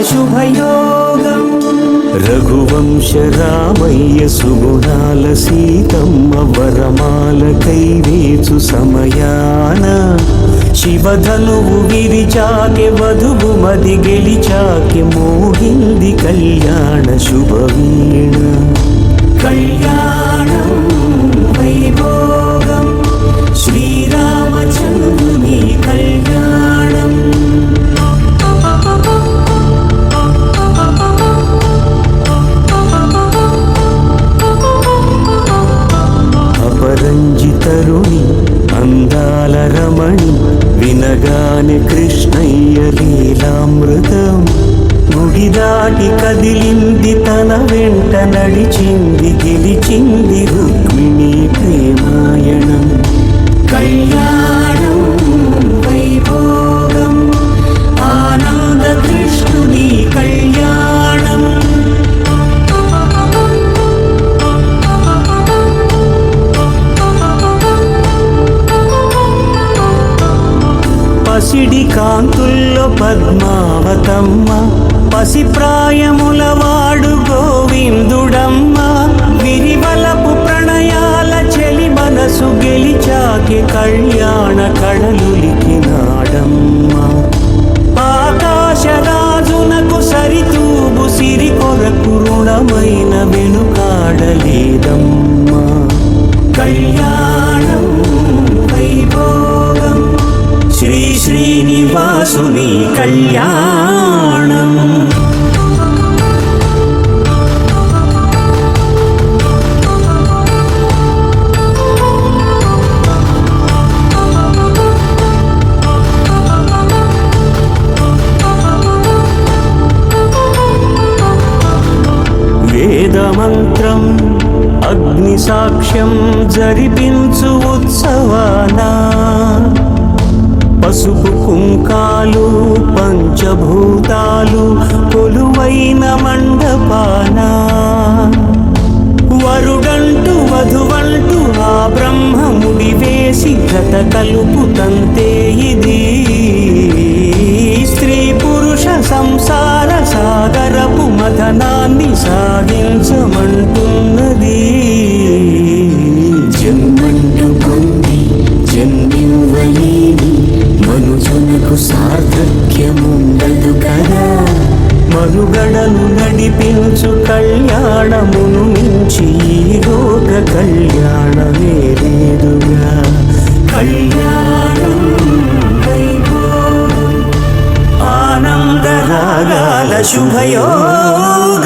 శుభయోగం రఘువంశ రామయ్య సుగుణాల సీతమ్మ వరమాల కైవేచు సమయాన శివధనువు విరిచాకె వధువు మది గెలిచాకె మోగింది కళ్యాణ శుభవీణ కళ్యాణం వైభోగం శ్రీరామచంద్రుని కళ్యాణం అపరంజితరుణి అందాల రమణి వినగానే కృష్ణయ్య లీలామృతం గుడి దాటి కదిలింది తన వెంట నడిచింది గెలిచింది రుక్మిణి ప్రేమాయణం కళ్యాణం వైభోగం ఆనంద కృష్ణుని కళ్యాణం పసిడి కాంతుల్లో పద్మావతమ్మ పసిప్రాయముల వాడు గోవిందుడమ్మ విరివలపు ప్రణయాల చెలి మనసు గెలిచాకే కళ్యాణ కళలులికినాడమ్మ ఆకాశరాజునకు సరితూబు సిరి కొరకు రుణమైన వెనుకాడలేదమ్మా కళ్యాణం వైభోగం శ్రీ శ్రీనివాసుని కళ్యాణం వేదమంత్రం అగ్ని సాక్ష్యం జరిపించు ఉత్సవానా పసుపు కుంకాలు పంచభూతాలు కొలువైన మండపాన వరుడంటూ వధువంటూ ఆ బ్రహ్మముడి వేసి గత కలుపుతంతే ఇది స్త్రీ పురుష సంసార సాగరపు మథనాన్ని సాగించమంటున్నది జన్మంటూ పొంది జన్మివ్వలేని మనుజునకు సార్థక్యముండదు కదా మనుగడను నడిపించు కళ్యాణమును మించి ఈ లోక కళ్యాణమే లేదుగా కళ్యాణం వైభోగం ఆనంద రాగాల శుభయోగం